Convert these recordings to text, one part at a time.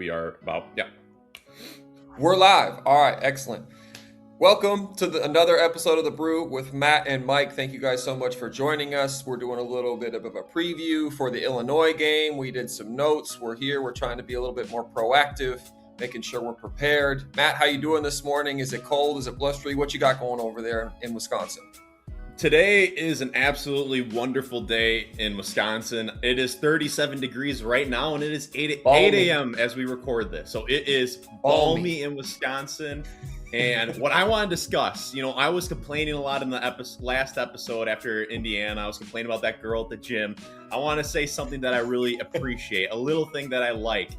we are about. Yeah. We're live. All right, excellent. Welcome to another episode of the Brew with Matt and Mike. Thank you guys so much for joining us. We're doing a little bit of a preview for the Illinois game. We did some notes. We're here. We're trying to be a little bit more proactive, making sure we're prepared. Matt, how you doing this morning? Is it cold? Is it blustery? What you got going over there in Wisconsin? Today is an absolutely wonderful day in Wisconsin. It is 37 degrees right now, and it is 8 a.m. as we record this. So it is balmy in Wisconsin. And what I want to discuss, I was complaining a lot in the last episode after Indiana. I was complaining about that girl at the gym. I want to say something that I really appreciate, a little thing that I like.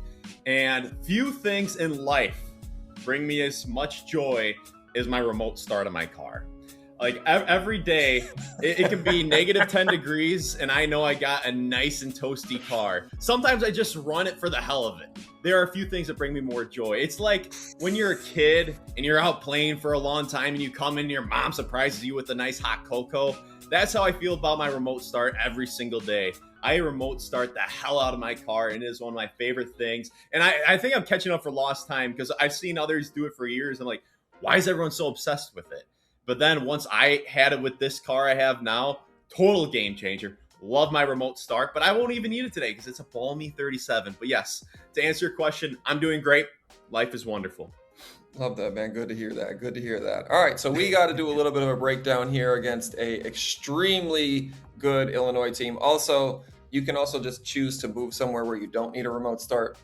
And few things in life bring me as much joy as my remote start of my car. Like every day, it can be negative 10 degrees, and I know I got a nice and toasty car. Sometimes I just run it for the hell of it. There are a few things that bring me more joy. It's like when you're a kid and you're out playing for a long time and you come in and your mom surprises you with a nice hot cocoa. That's how I feel about my remote start every single day. I remote start the hell out of my car, and it is one of my favorite things. And I think I'm catching up for lost time because I've seen others do it for years. I'm like, why is everyone so obsessed with it? But then once I had it with this car I have now, total game changer. Love my remote start, but I won't even need it today because it's a balmy 37. But yes, to answer your question, I'm doing great. Life is wonderful. Love that, man. Good to hear that. Good to hear that. All right, so we got to do a little bit of a breakdown here against a extremely good Illinois team. Also, you can also just choose to move somewhere where you don't need a remote start.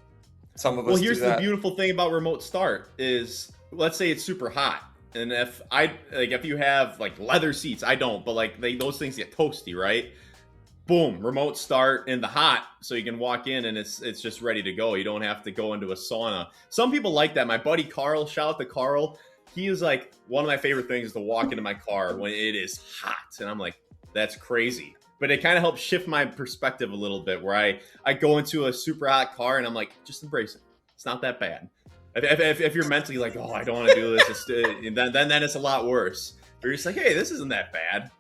Some of us do that. Well, here's the beautiful thing about remote start is, let's say it's super hot. And if you have like leather seats, I don't, but those things get toasty, right? Boom, remote start in the hot, so you can walk in and it's just ready to go. You don't have to go into a sauna. Some people like that. My buddy Carl, shout out to Carl. He is like, one of my favorite things is to walk into my car when it is hot, and I'm like, that's crazy. But it kind of helps shift my perspective a little bit, where I go into a super hot car and I'm like, just embrace it. It's not that bad. If you're mentally like, oh, I don't want to do this, then it's a lot worse. But you're just like, hey, this isn't that bad.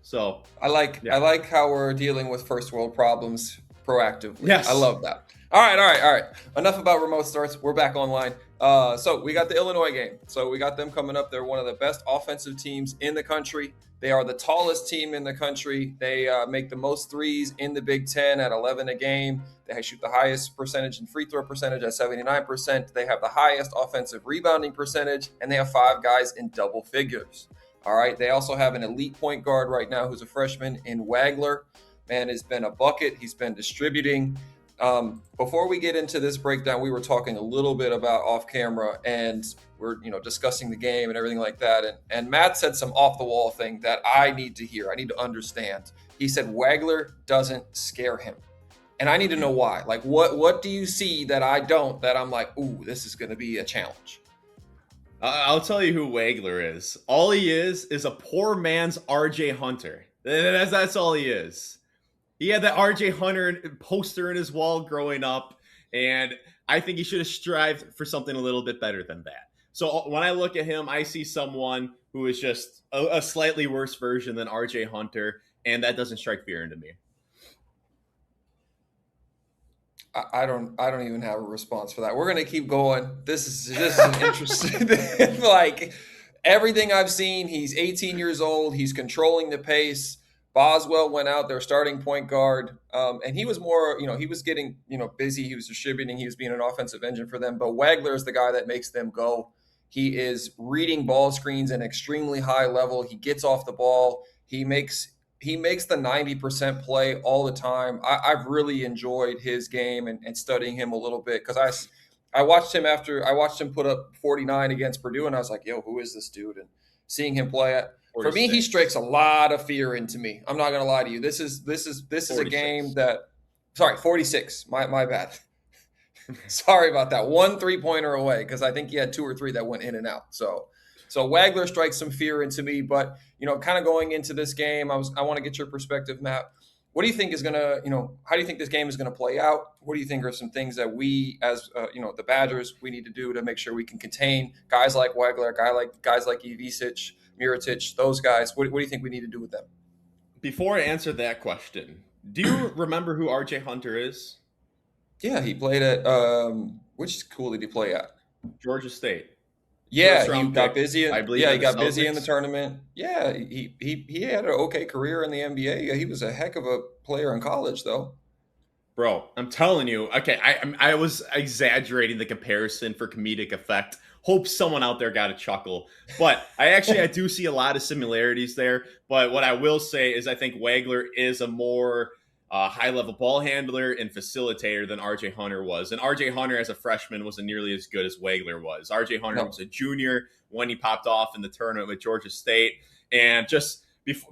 So I like how we're dealing with first world problems proactively. Yes. I love that. All right. Enough about remote starts. We're back online. So we got the Illinois game. So we got them coming up. They're one of the best offensive teams in the country. They are the tallest team in the country. They make the most threes in the Big Ten at 11 a game. They shoot the highest percentage in free throw percentage at 79%. They have the highest offensive rebounding percentage, and they have 5 guys in double figures. All right. They also have an elite point guard right now who's a freshman in Wagler. Man has been a bucket. He's been distributing. Before we get into this breakdown, we were talking a little bit about off camera, and we're discussing the game and everything like that. And Matt said some off the wall thing that I need to hear. I need to understand. He said Wagler doesn't scare him, and I need to know why. Like, what do you see that I don't? That I'm like, ooh, this is going to be a challenge. I'll tell you who Wagler is. All he is a poor man's R.J. Hunter. That's all he is. He had that R.J. Hunter poster in his wall growing up, and I think he should have strived for something a little bit better than that. So when I look at him, I see someone who is just a slightly worse version than R.J. Hunter, and that doesn't strike fear into me. I don't even have a response for that. We're gonna keep going. This is an interesting like everything I've seen. He's 18 years old. He's controlling the pace. Boswell went out, their starting point guard, and he was more, he was getting, busy. He was distributing. He was being an offensive engine for them. But Wagler is the guy that makes them go. He is reading ball screens at an extremely high level. He gets off the ball. He makes the 90% play all the time. I've really enjoyed his game and studying him a little bit because I watched him put up 49 against Purdue, and I was like, yo, who is this dude? And seeing him play it. For me, he strikes a lot of fear into me. I'm not going to lie to you. This is a game that, sorry, 46. My bad. Sorry about that. 1 3-pointer away because I think he had 2 or 3 that went in and out. So Wagler strikes some fear into me. But kind of going into this game, I want to get your perspective, Matt. What do you think is going to, how do you think this game is going to play out? What do you think are some things that we, as the Badgers, we need to do to make sure we can contain guys like Wagler, guys like Ivisic, Mirotic, those guys? What do you think we need to do with them? Before I answer that question, do you remember who R.J. Hunter is? Yeah, he played at Which school did he play at? Georgia State. Yeah, First he round got pick, busy. I believe, Yeah, by he the got busy in the Celtics. tournament. Yeah, he had an okay career in the NBA. Yeah, he was a heck of a player in college, though. Bro, I'm telling you. Okay, I was exaggerating the comparison for comedic effect. Hope someone out there got a chuckle. But I do see a lot of similarities there. But what I will say is I think Wagler is a more high level ball handler and facilitator than RJ Hunter was. And RJ Hunter as a freshman wasn't nearly as good as Wagler was. RJ Hunter No, was a junior when he popped off in the tournament with Georgia State. And just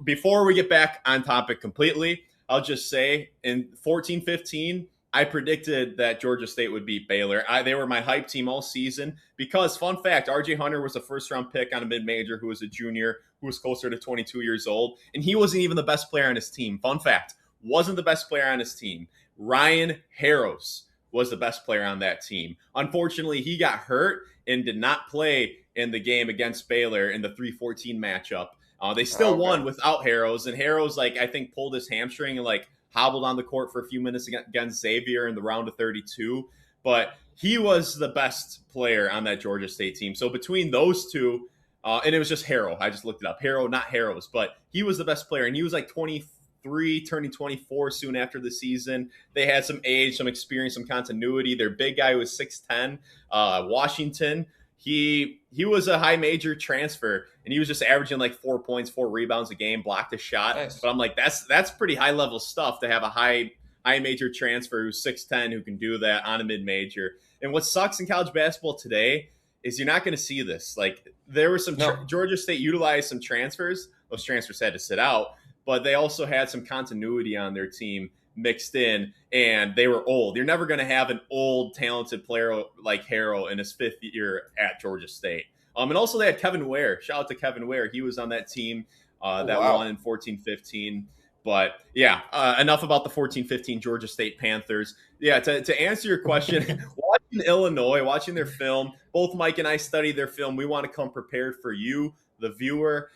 before we get back on topic completely, I'll just say in 14-15, I predicted that Georgia State would beat Baylor. They were my hype team all season because, fun fact, RJ Hunter was a first round pick on a mid major who was a junior who was closer to 22 years old. And he wasn't even the best player on his team. Fun fact, wasn't the best player on his team. Ryan Harrows was the best player on that team. Unfortunately, he got hurt and did not play in the game against Baylor in the 3-14 matchup. They still okay. won without Harrows, and Harrows, like, I think, pulled his hamstring and like hobbled on the court for a few minutes against Xavier in the round of 32. But he was the best player on that Georgia State team. So between those two, and it was just Harrow. I just looked it up. Harrow, not Harrows, but he was the best player, and he was like 23, turning 24 soon after the season. They had some age, some experience, some continuity. Their big guy was 6'10", Washington. He was a high major transfer, and he was just averaging like 4 points, 4 rebounds a game, blocked a shot. Nice. But I'm like, that's pretty high level stuff to have a high major transfer who's 6'10", who can do that on a mid major. And what sucks in college basketball today is you're not going to see this. Like, there were some No. Georgia State utilized some transfers. Those transfers had to sit out, but they also had some continuity on their team mixed in, and they were old. You're never going to have an old, talented player like Harrell in his 5th year at Georgia State. And also they had Kevin Ware. Shout out to Kevin Ware. He was on that team Oh, that won wow. in 14-15. But yeah, enough about the 14-15 Georgia State Panthers. Yeah, to answer your question, watching Illinois, watching their film, both Mike and I studied their film. We want to come prepared for you, the viewer.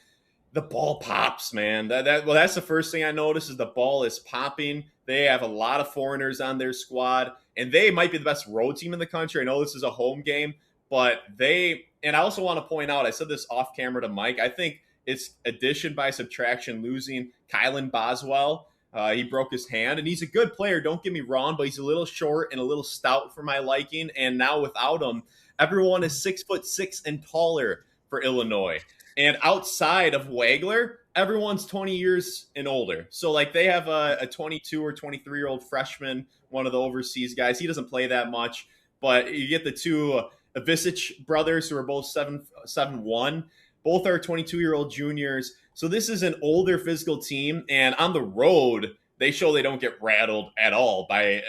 The ball pops, man. That's the first thing I noticed is the ball is popping. They have a lot of foreigners on their squad, and they might be the best road team in the country. I know this is a home game, but and I also want to point out, I said this off camera to Mike, I think it's addition by subtraction losing Kylan Boswell. He broke his hand, and he's a good player, don't get me wrong, but he's a little short and a little stout for my liking, and now without him, everyone is 6'6" and taller for Illinois. And outside of Wagler, everyone's 20 years and older. So, like, they have a 22 or 23-year-old freshman, one of the overseas guys. He doesn't play that much, but you get the two Ivisic brothers who are both 7'1". Both are 22-year-old juniors. So this is an older physical team, and on the road, they show they don't get rattled at all by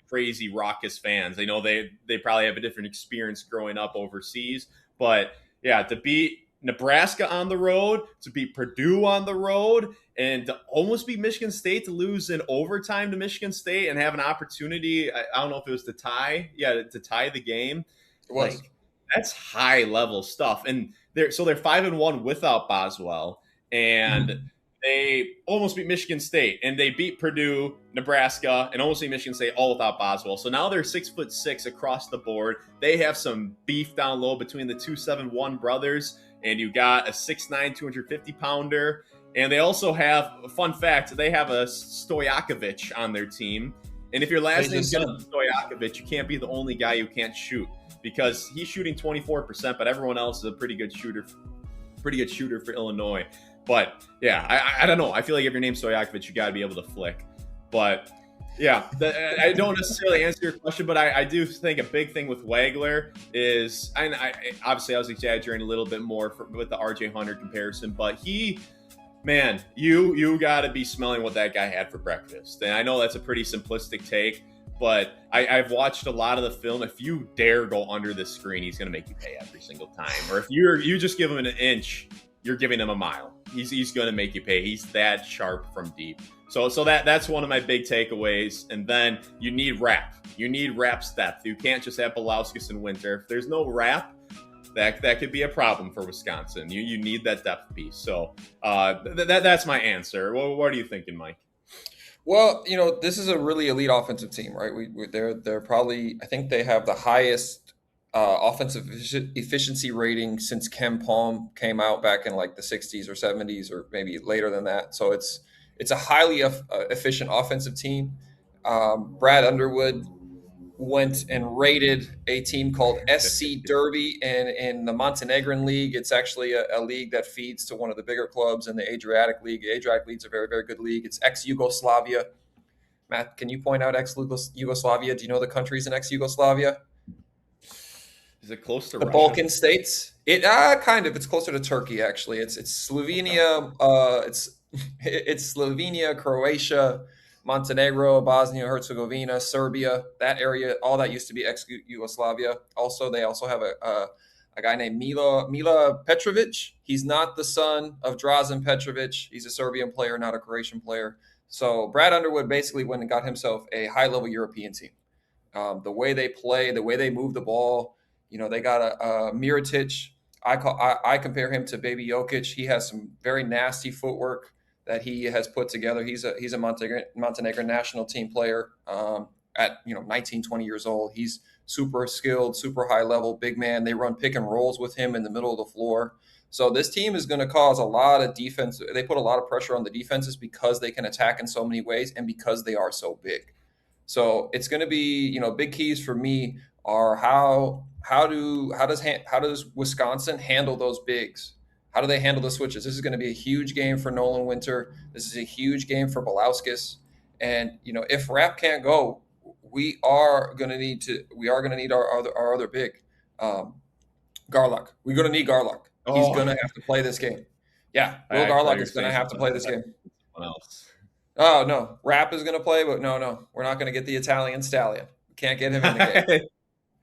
crazy raucous fans. They know they probably have a different experience growing up overseas, but yeah, to beat Nebraska on the road, to beat Purdue on the road, and to almost beat Michigan State, to lose in overtime to Michigan State and have an opportunity, I don't know if it was to tie the game. It was. Like, that's high level stuff. And they're 5-1 without Boswell, and they almost beat Michigan State, and they beat Purdue, Nebraska, and almost beat Michigan State all without Boswell. So now they're 6'6" across the board. They have some beef down low between the 271 brothers, and you got a 6'9", 250-pounder. And they also have, fun fact, they have a Stojakovic on their team. And if your last name's Stojakovic, you can't be the only guy who can't shoot, because he's shooting 24%, but everyone else is a pretty good shooter for Illinois. But yeah, I don't know. I feel like if your name's Stojakovic, you got to be able to flick. But yeah, I don't necessarily answer your question, but I do think a big thing with Wagler is, and obviously I was exaggerating a little bit more with the RJ Hunter comparison, but man, you got to be smelling what that guy had for breakfast. And I know that's a pretty simplistic take, but I've watched a lot of the film. If you dare go under the screen, he's going to make you pay every single time. Or if you just give him an inch, you're giving him a mile. He's going to make you pay. He's that sharp from deep. So that's one of my big takeaways. And then you need rap. You need rap depth. You can't just have Belauskas and Winter. If there's no rap, that could be a problem for Wisconsin. You need that depth piece. So that's my answer. What are you thinking, Mike? Well, this is a really elite offensive team, right? They're probably, I think they have the highest offensive efficiency rating since Ken Palm came out back in like the 60s or 70s or maybe later than that. So it's a highly efficient offensive team. Brad Underwood went and raided a team called SC Derby in the Montenegrin League. It's actually a league that feeds to one of the bigger clubs in the Adriatic League. The Adriatic League's a very, very good league. It's ex-Yugoslavia. Matt, can you point out ex-Yugoslavia? Do you know the countries in ex-Yugoslavia? Is it close to The Russia? Balkan states. It kind of. It's closer to Turkey actually. It's Slovenia. It's Slovenia, Croatia, Montenegro, Bosnia Herzegovina, Serbia. That area, all that used to be ex-Yugoslavia. Also, they also have a guy named Mila Petrovic. He's not the son of Drazen Petrovic. He's a Serbian player, not a Croatian player. So Brad Underwood basically went and got himself a high-level European team. The way they play, the way they move the ball. They got a Mirotic. I compare him to Baby Jokic. He has some very nasty footwork that he has put together. He's a Montenegrin national team player at 19, 20 years old. He's super skilled, super high level, big man. They run pick and rolls with him in the middle of the floor. So this team is going to cause a lot of defense. They put a lot of pressure on the defenses because they can attack in so many ways and because they are so big. So it's going to be, big keys for me are how does Wisconsin handle those bigs? How do they handle the switches? This is going to be a huge game for Nolan Winter. This is a huge game for Belauskas. And if Rapp can't go, we are going to need our other big, Garlock. We're going to need Garlock. He's going to have to play this game. Yeah, Will Garlock is going to have to play this game. Someone else. Oh no, Rapp is going to play, but no, we're not going to get the Italian stallion. We can't get him in the game.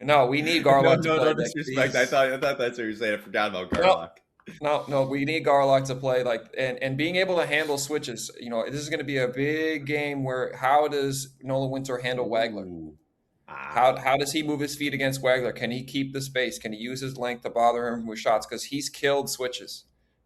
No, we need Garlock to play. No disrespect. I thought that's what you were saying. I forgot about Garlock. No, we need Garlock to play and being able to handle switches. This is going to be a big game where how does Nolan Winter handle Wagler? How does he move his feet against Wagler? Can he keep the space? Can he use his length to bother him with shots? Because he's killed switches.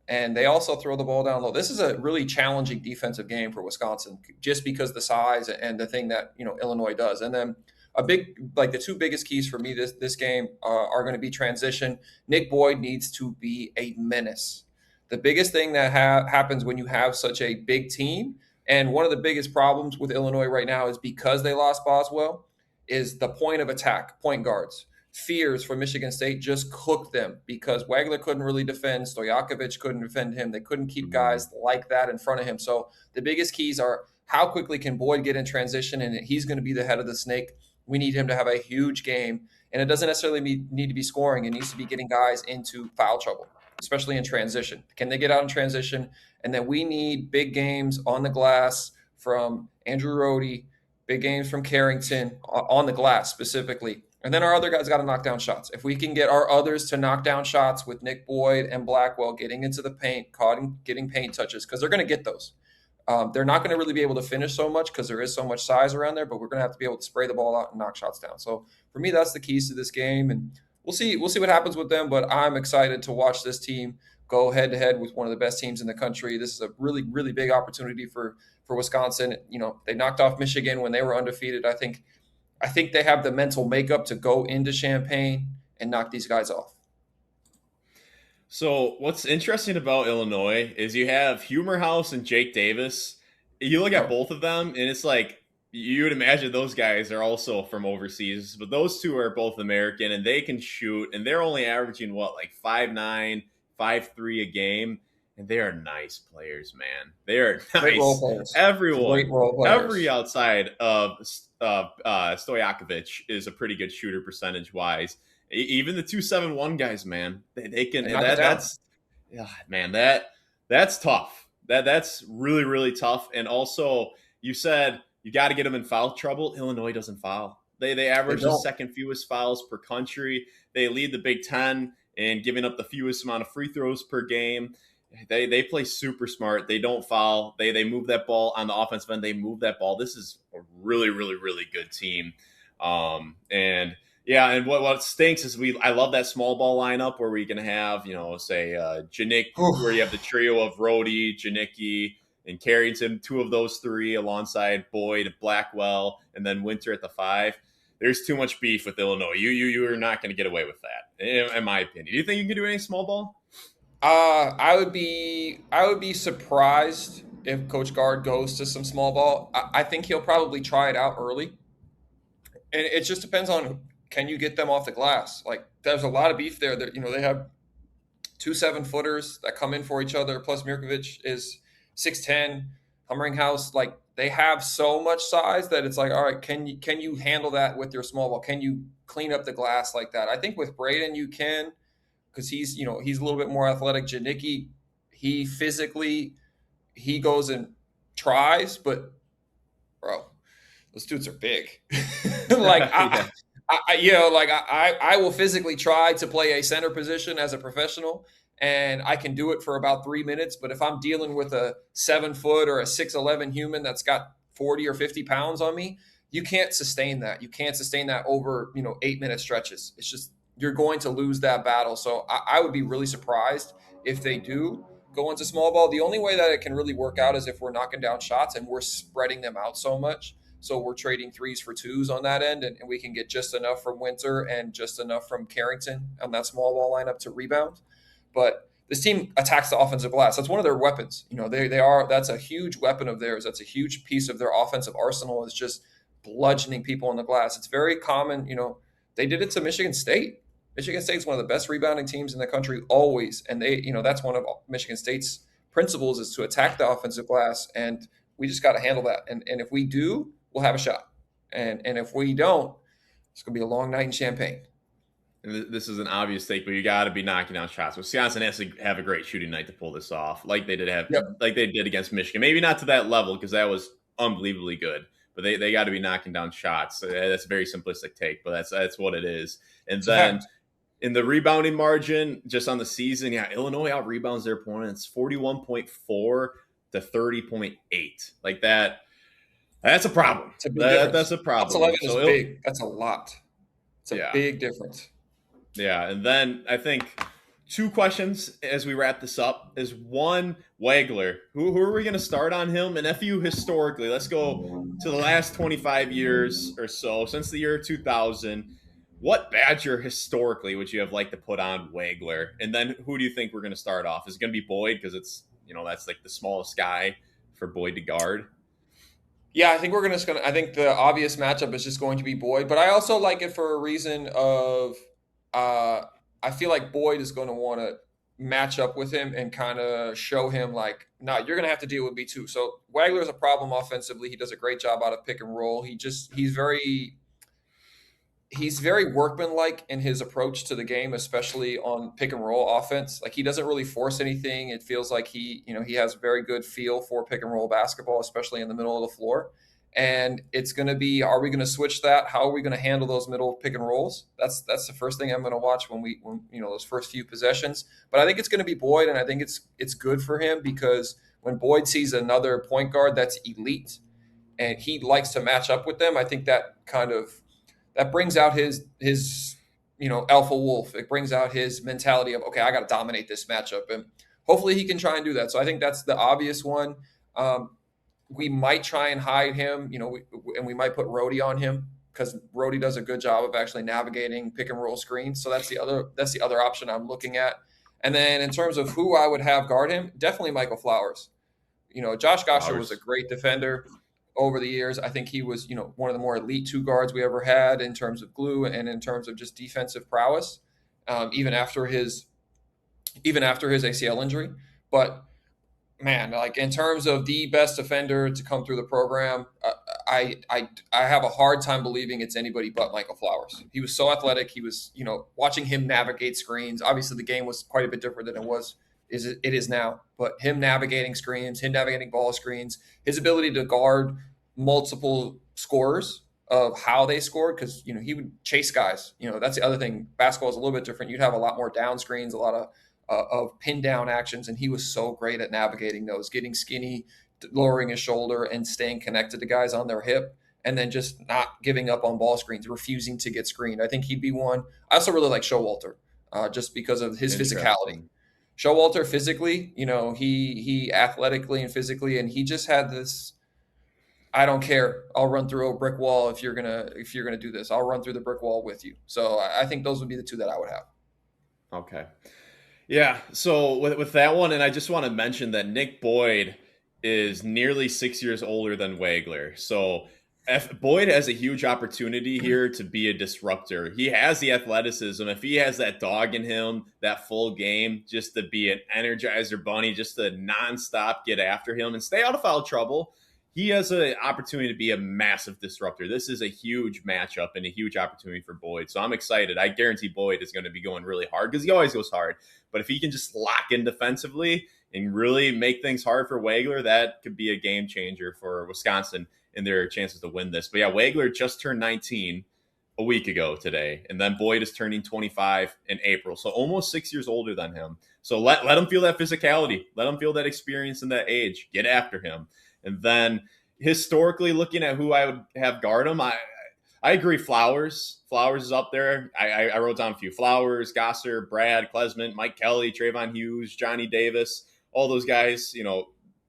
And they also throw the ball down low. This is a really challenging defensive game for Wisconsin, just because the size and the thing that Illinois does. And then the two biggest keys for me this game are going to be transition. Nick Boyd needs to be a menace. The biggest thing that happens when you have such a big team, and one of the biggest problems with Illinois right now is because they lost Boswell, is the point of attack, point guards. Fears for Michigan State just cooked them because Wagler couldn't really defend. Stojakovic couldn't defend him. They couldn't keep guys like that in front of him. So the biggest keys are how quickly can Boyd get in transition, and he's going to be the head of the snake. We need him to have a huge game, and it doesn't necessarily need to be scoring. It needs to be getting guys into foul trouble, especially in transition. Can they get out in transition? And then we need big games on the glass from Andrew Rohde, big games from Carrington on the glass specifically. And then our other guys got to knock down shots. If we can get our others to knock down shots with Nick Boyd and Blackwell getting into the paint, getting paint touches, because they're going to get those. They're not going to really be able to finish so much because there is so much size around there, but we're going to have to be able to spray the ball out and knock shots down. So for me, that's the keys to this game, and we'll see what happens with them. But I'm excited to watch this team go head to head with one of the best teams in the country. This is a really, really big opportunity for Wisconsin. They knocked off Michigan when they were undefeated. I think they have the mental makeup to go into Champaign and knock these guys off. So what's interesting about Illinois is you have Humerhouse and Jake Davis. You look at both of them, and it's like you would imagine those guys are also from overseas, but those two are both American, and they can shoot, and they're only averaging, 5'9", 5'3" a game, and they are nice players, man. They are nice. Great role players. Every outside of Stojakovic is a pretty good shooter percentage-wise. Even the 271 guys, man, they can. That's tough. That's really, really tough. And also, you said you got to get them in foul trouble. Illinois doesn't foul. They average the second fewest fouls per country. They lead the Big Ten in giving up the fewest amount of free throws per game. They play super smart. They don't foul. They move that ball on the offensive end. They move that ball. This is a really, really, really good team. And what stinks is I love that small ball lineup where we can have, say, Janicki, where you have the trio of Rhodey, Janicki, and Carrington, two of those three alongside Boyd, Blackwell, and then Winter at the 5. There's too much beef with Illinois. You are not going to get away with that, in my opinion. Do you think you can do any small ball? I would be surprised if Coach Gard goes to some small ball. I think he'll probably try it out early, and it just depends on, can you get them off the glass. Like, there's a lot of beef there. That they have two 7-footers that come in for each other. Plus Mirkovic is 6'10". Hummeringhouse, like, they have so much size that it's like, all right, can you handle that with your small ball? Can you clean up the glass like that? I think with Braden you can, because he's a little bit more athletic. Janicki, he goes and tries, but bro, those dudes are big. Like Yeah. I will physically try to play a center position as a professional, and I can do it for about 3 minutes. But if I'm dealing with a 7-foot or a 6'11" human that's got 40 or 50 pounds on me, you can't sustain that. You can't sustain that over 8-minute stretches. It's just, you're going to lose that battle. So I would be really surprised if they do go into small ball. The only way that it can really work out is if we're knocking down shots and we're spreading them out so much. So we're trading 3s for 2s on that end, and we can get just enough from Winter and just enough from Carrington on that small ball lineup to rebound. But this team attacks the offensive glass. That's one of their weapons. That's a huge weapon of theirs. That's a huge piece of their offensive arsenal, is just bludgeoning people on the glass. It's very common. They did it to Michigan State. Michigan State's one of the best rebounding teams in the country always. And that's one of Michigan State's principles, is to attack the offensive glass. And we just got to handle that. And if we do, we'll have a shot. And if we don't, it's going to be a long night in Champaign. And this is an obvious take, but you got to be knocking down shots. Wisconsin has to have a great shooting night to pull this off, like they did against Michigan. Maybe not to that level, because that was unbelievably good, but they got to be knocking down shots. That's a very simplistic take, but that's what it is. And then in the rebounding margin, just on the season, Illinois out rebounds their opponents 41.4 to 30.8. Like that. That's a problem. That's a problem. That's 11 is big. That's a lot. It's a big difference. Yeah, and then I think 2 questions as we wrap this up is, one, Wagler. Who are we going to start on him? And FU historically, let's go to the last 25 years or so, since the year 2000. What Badger historically would you have liked to put on Wagler? And then who do you think we're going to start off? Is it going to be Boyd, because it's that's like the smallest guy for Boyd to guard? Yeah, I think I think the obvious matchup is just going to be Boyd, but I also like it for a reason of I feel like Boyd is going to want to match up with him and kind of show him, like, nah, you're going to have to deal with me too. So Wagler is a problem offensively. He does a great job out of pick and roll. He's very workmanlike in his approach to the game, especially on pick and roll offense. Like, he doesn't really force anything. It feels like he has a very good feel for pick and roll basketball, especially in the middle of the floor. And it's going to be, are we going to switch that? How are we going to handle those middle pick and rolls? That's the first thing I'm going to watch when those first few possessions. But I think it's going to be Boyd, and I think it's good for him, because when Boyd sees another point guard that's elite and he likes to match up with them, I think that brings out his alpha wolf. It brings out his mentality of, okay, I got to dominate this matchup, and hopefully he can try and do that. So I think that's the obvious one. We might try and hide him, and we might put Rhodey on him, because Rhodey does a good job of actually navigating pick and roll screens. So that's the other option I'm looking at. And then in terms of who I would have guard him, definitely Michael Flowers. Josh Gosher was a great defender over the years. I think he was, one of the more elite 2 guards we ever had in terms of glue and in terms of just defensive prowess, even after his ACL injury. But man, like, in terms of the best defender to come through the program, I have a hard time believing it's anybody but Michael Flowers. He was so athletic. He was, watching him navigate screens. Obviously, the game was quite a bit different than it is now. But him navigating screens, him navigating ball screens, his ability to guard multiple scorers of how they scored, because he would chase guys. That's the other thing. Basketball is a little bit different. You'd have a lot more down screens, a lot of pin down actions, and he was so great at navigating those, getting skinny, lowering his shoulder, and staying connected to guys on their hip, and then just not giving up on ball screens, refusing to get screened. I think he'd be one. I also really like Showalter, just because of his physicality. Showalter physically, he athletically and physically, and he just had this, I don't care. I'll run through a brick wall if you're gonna do this. I'll run through the brick wall with you. So I think those would be the two that I would have. Okay. Yeah. So with that one, and I just want to mention that Nick Boyd is nearly 6 years older than Wagler. So Boyd has a huge opportunity here to be a disruptor. He has the athleticism. If he has that dog in him, that full game, just to be an energizer bunny, just to nonstop get after him and stay out of foul trouble, he has an opportunity to be a massive disruptor. This is a huge matchup and a huge opportunity for Boyd. So I'm excited. I guarantee Boyd is going to be going really hard because he always goes hard. But if he can just lock in defensively and really make things hard for Wagler, that could be a game changer for Wisconsin and their chances to win this. But yeah, Wagler just turned 19 a week ago today. And then Boyd is turning 25 in April. So almost 6 years older than him. So let him feel that physicality. Let him feel that experience and that age. Get after him. And then historically, looking at who I would have guard him, I agree. Flowers is up there. I wrote down a few. Flowers, Gosser, Brad, Klesman, Mike Kelly, Trayvon Hughes, Johnny Davis. All those guys,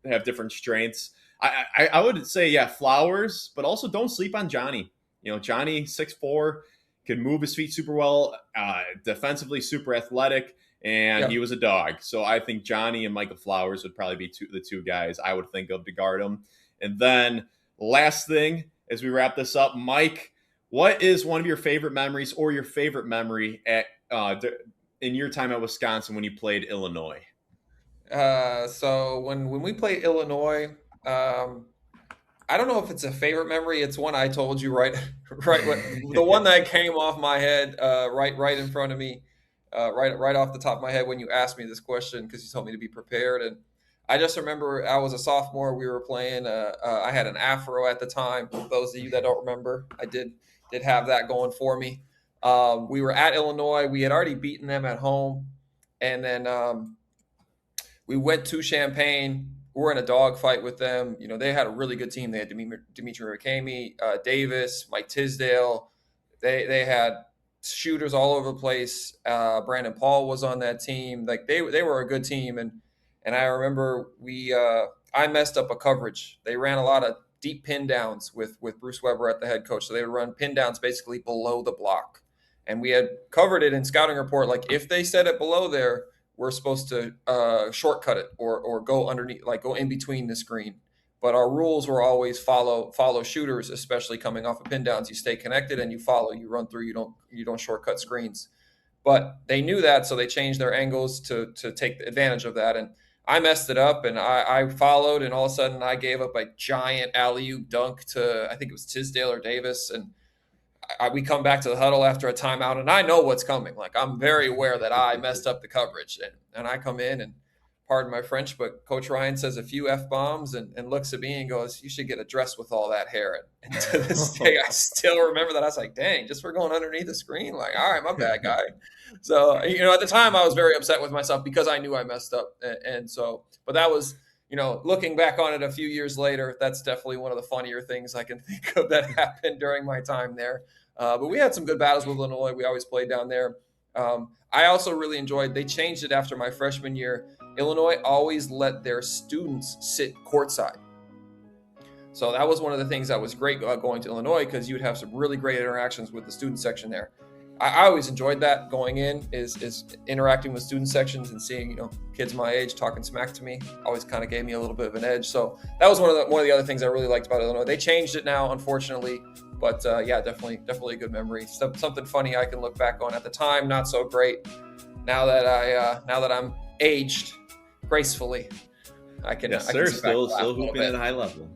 have different strengths. I would say, yeah, Flowers, but also don't sleep on Johnny. Johnny, 6'4", can move his feet super well, defensively super athletic, and he was a dog. So I think Johnny and Michael Flowers would probably be the two guys I would think of to guard him. And then last thing, as we wrap this up, Mike, what is one of your favorite memories or your favorite memory at in your time at Wisconsin when you played Illinois? So when we played Illinois, I don't know if it's a favorite memory. It's one I told you right, the one that came off my head, right in front of me, right off the top of my head when you asked me this question, because you told me to be prepared. And I just remember I was a sophomore. We were playing. I had an afro at the time. Those of you that don't remember, I did have that going for me. We were at Illinois. We had already beaten them at home, and then we went to Champaign. We're in a dogfight with them. They had a really good team. They had Dimitri Rakemi, Davis, Mike Tisdale. They had shooters all over the place. Brandon Paul was on that team. Like they were a good team. And I remember I messed up a coverage. They ran a lot of deep pin downs with Bruce Weber at the head coach. So they would run pin downs basically below the block. And we had covered it in scouting report. Like if they set it below there, we're supposed to shortcut it or go underneath, like go in between the screen. But our rules were always follow shooters, especially coming off of pin downs. You stay connected and you follow. You run through. You don't shortcut screens. But they knew that, so they changed their angles to take advantage of that. And I messed it up, and I followed, and all of a sudden I gave up a giant alley-oop dunk to, I think it was Tisdale or Davis, and we come back to the huddle after a timeout, and I know what's coming. Like, I'm very aware that I messed up the coverage, and I come in, and pardon my French, but Coach Ryan says a few F-bombs and looks at me and goes, "You should get a dress with all that hair." And to this day, I still remember that. I was like, dang, just for going underneath the screen? Like, all right, my bad, guy. So, at the time, I was very upset with myself because I knew I messed up. And so, but that was, looking back on it a few years later, that's definitely one of the funnier things I can think of that happened during my time there. But we had some good battles with Illinois. We always played down there. I also really enjoyed, they changed it after my freshman year. Illinois always let their students sit courtside. So that was one of the things that was great going to Illinois, because you would have some really great interactions with the student section there. I always enjoyed that going in, is interacting with student sections and seeing, kids my age talking smack to me. Always kind of gave me a little bit of an edge. So that was one of the other things I really liked about Illinois. They changed it now, unfortunately, but yeah, definitely a good memory. Something funny I can look back on. At the time, not so great. Now that I'm aged gracefully, I can. Yes, I sir. can Still hooping at a high level.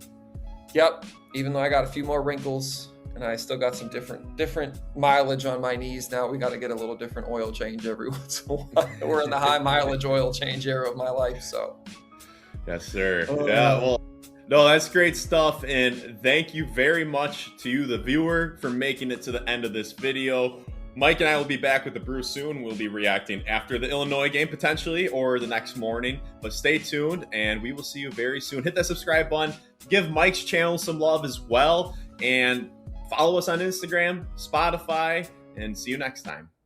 Yep. Even though I got a few more wrinkles and I still got some different mileage on my knees now, we got to get a little different oil change every once in a while. We're in the high mileage oil change era of my life, so. Yes, sir. Yeah. Well, no, that's great stuff, and thank you very much to you, the viewer, for making it to the end of this video. Mike and I will be back with the Brew soon. We'll be reacting after the Illinois game potentially, or the next morning. But stay tuned, and we will see you very soon. Hit that subscribe button. Give Mike's channel some love as well. And follow us on Instagram, Spotify, and see you next time.